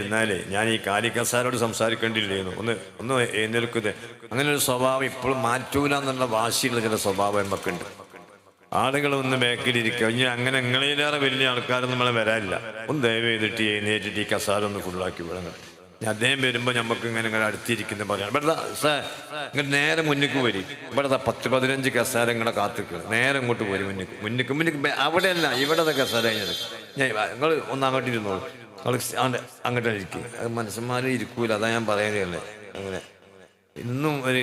എന്നാലേ ഞാൻ ഈ കാലിക്കസാരോട് സംസാരിക്കേണ്ടിയില്ലായിരുന്നു. ഒന്ന് എഴുന്നേൽക്കുന്നത്. അങ്ങനെ ഒരു സ്വഭാവം ഇപ്പോഴും മാറ്റൂല എന്നുള്ള വാശിയുള്ള ചില സ്വഭാവം നമുക്കുണ്ട്. ആളുകൾ ഒന്ന് ബാക്കിലിരിക്കുക. ഇനി അങ്ങനെ നിങ്ങളേലേറെ വലിയ ആൾക്കാരൊന്നും നമ്മളെ വരാനില്ല. ഒന്ന് ദയവ് ചെയ്തിട്ട് എഴുന്നേറ്റിട്ട് ഈ കസാര ഒന്ന് ഫുള്ളാക്കി വിടണം. അദ്ദേഹം വരുമ്പോൾ നമുക്ക് ഇങ്ങനെ ഇങ്ങനെ അടുത്തിരിക്കുന്ന പറയാം. ഇവിടെ സാർ ഇങ്ങനെ നേരെ മുന്നിക്ക് വരും. ഇവിടെ 10-15 കസാര ഇങ്ങനെ കാത്തിക്കുക. നേരെ ഇങ്ങോട്ട് പോരും മുന്നിക്ക് അവിടെയല്ല, ഇവിടെ കസാര കഴിഞ്ഞത്. നിങ്ങൾ ഒന്ന് അങ്ങോട്ട് ഇരുന്നോളൂ. അങ്ങോട്ട് ഇരിക്കും. അത് മനുഷ്യന്മാരും ഇരിക്കൂല. അതാ ഞാൻ പറയുകയല്ലേ. അങ്ങനെ ഇന്നും ഒരു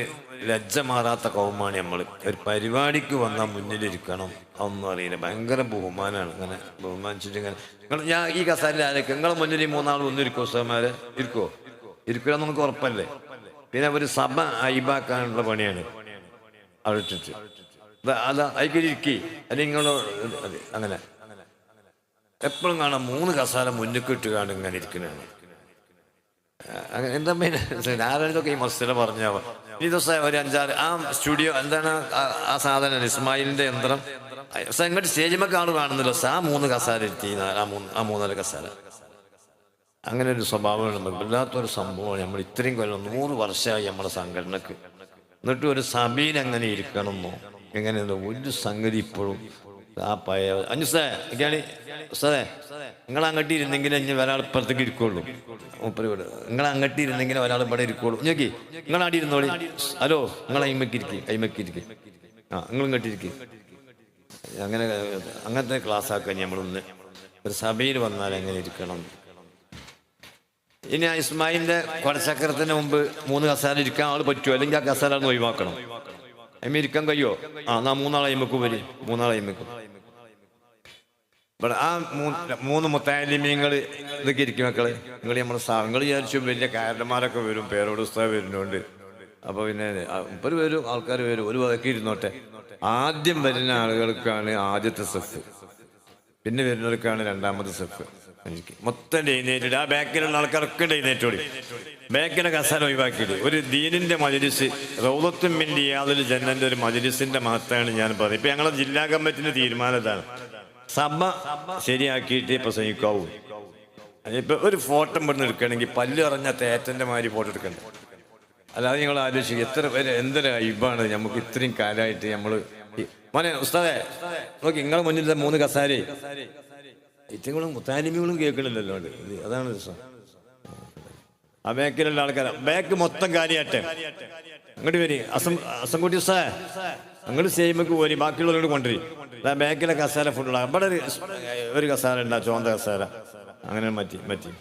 ലജ്ജ മാറാത്ത കൗമാണ് നമ്മൾ. ഒരു പരിപാടിക്ക് വന്നാൽ മുന്നിലിരിക്കണം. അതൊന്നും അറിയില്ല. ഭയങ്കര ബഹുമാനമാണ്. അങ്ങനെ ബഹുമാനിച്ചിട്ട് ഇങ്ങനെ ഞാൻ ഈ കസാരയിൽ ആരൊക്കെ നിങ്ങളെ മുന്നിൽ ഈ 3 ആൾ ഒന്നിരിക്കുമോ? സാമാരെ ഇരിക്കൂല നമുക്ക് ഉറപ്പല്ലേ. പിന്നെ ഒരു സഭ അയിബാക്കാനുള്ള പണിയാണ് അവിടെ ഇട്ടിട്ട്. അതാ അതിരിക്കി അല്ലെങ്കിൽ നിങ്ങളോ അങ്ങനെ എപ്പോഴും കാണാം 3 കസാല മുന്നിൽ ഇട്ടുകാണ് ഇങ്ങനെ ഇരിക്കുന്നതാണ്. എന്താ ആരൊക്കെ ഈ മസ്തില പറഞ്ഞാവ ഈ ദിവസം ഒരു 5-6 ആ സ്റ്റുഡിയോ എന്താണ് ആ സാധനം ഇസ്മായിലിന്റെ യന്ത്രം ഇങ്ങോട്ട് സ്റ്റേജിമൊക്കെ ആൾ കാണുന്നില്ല. ആ 3 കസാര ഇരുത്തി ആ 3-4 കസാര. അങ്ങനെ ഒരു സ്വഭാവമാണ് നമുക്ക്. വല്ലാത്തൊരു സംഭവമാണ്. നമ്മൾ ഇത്രയും കൊല്ലം 100 വർഷമായി നമ്മുടെ സംഘടനക്ക്. എന്നിട്ട് ഒരു സഭയിൽ അങ്ങനെ ഇരിക്കണമെന്നോ എങ്ങനെയെന്നോ ഒരു സംഗതി ഇപ്പോഴും ആ പഴയ അഞ്ചുസേ നിങ്ങൾ അങ്ങോട്ട് ഇരുന്നെങ്കിൽ ഇനി ഒരാൾ ഇപ്പുറത്തേക്ക് ഇരിക്കുള്ളൂ. മൂപ്പര് വീട് നിങ്ങൾ അങ്ങോട്ട് ഇരുന്നെങ്കിൽ ഒരാൾ ഇവിടെ ഇരിക്കുള്ളൂ. നോക്കി നിങ്ങൾ ആടി ഇരുന്നോളി. ഹലോ നിങ്ങൾ അയിമക്കിരിക്കും. ആ നിങ്ങൾ ഇങ്ങോട്ട് ഇരിക്കും. അങ്ങനത്തെ ക്ലാസ് ആക്കാൻ നമ്മളൊന്ന് ഒരു സഭയിൽ വന്നാൽ എങ്ങനെ ഇരിക്കണം. ഇനി ഇസ്മായിലിന്റെ കൊടച്ചക്രത്തിന് മുമ്പ് 3 കസാല ഇരിക്കാൻ ആൾ പറ്റുമോ? അല്ലെങ്കിൽ ആ കസാല ഒഴിവാക്കണം. അയിമ ഇരിക്കാൻ കഴിയോ? ആ എന്നാ 3 ആൾ അയിമക്ക് വരി. 3 ആൾ അയിമക്കും. ഇവിടെ ആ 3 മുത്താലിമീങ്ങൾ ഇതൊക്കെ ഇരിക്കും. മക്കള് നിങ്ങൾ നിങ്ങൾ വിചാരിച്ചു വലിയ കാരന്മാരൊക്കെ വരും, പേരോട് ഉസ്താദ് വരുന്നുണ്ട്. അപ്പൊ പിന്നെ ഒരു വരും, ആൾക്കാർ വരും, ഒരു വകക്ക് ഇരുന്നോട്ടെ. ആദ്യം വരുന്ന ആളുകൾക്കാണ് ആദ്യത്തെ സെഫ്, പിന്നെ വരുന്നവർക്കാണ് 2ാമത്തെ സെഫ്. എനിക്ക് മൊത്തം എഴുന്നേറ്റിട്ട് ആ ബാക്കിലുള്ള ആൾക്കാരൊക്കെ എഴുന്നേറ്റോടി. ബാക്കിലെ കസാല ഒഴിവാക്കിയിട്ട് ഒരു ദീനിന്റെ മജ്‌ലിസ് റൗളത്തും മിൻ റിയാദിൽ ജന്നന്റെ ഒരു മജ്‌ലിസിന്റെ മഹത്താണ് ഞാൻ പറയുന്നത്. ഇപ്പൊ ഞങ്ങളുടെ ജില്ലാ കമ്മിറ്റിന്റെ തീരുമാനം ഇതാണ്. സഭ ശരിയാക്കിയിട്ട് പ്രസംഗിക്കാവൂ. ഇപ്പൊ ഒരു ഫോട്ടോ ഇവിടുന്ന് എടുക്കണമെങ്കിൽ പല്ല് ഇറഞ്ഞ തേറ്റന്റെ മാതിരി ഫോട്ടോ എടുക്കണ്ട. അല്ലാതെ നിങ്ങൾ ആലോചിക്കുക എത്ര പേര് എന്തൊരു ഇബാണ് നമുക്ക്. ഇത്രയും കാലമായിട്ട് നമ്മള് മോനെ ഉസ്താദേ നോക്കി നിങ്ങളെ മുന്നിൽ 3 കസാര ഇറ്റങ്ങളും മുത്താലിമികളും കേൾക്കണില്ലല്ലോ. അതാണ് രസം. ആ ബാക്കിലുള്ള ആൾക്കാർ ബാക്ക് മൊത്തം കാര്യമാട്ടെ അങ്ങോട്ട് വരി. അസംകുട്ടി ഉസ്താദേ അങ്ങോട്ട് ചെയ്യുമ്പോൾ പോരി. ബാക്കിയുള്ളവരോട് കൊണ്ടുവരും. ബാക്കിലെ കസാര ഫുള്ളാണ്. ഇവിടെ ഒരു കസാര ഉണ്ടാ, ചോന്ത കസാര. അങ്ങനെ മറ്റി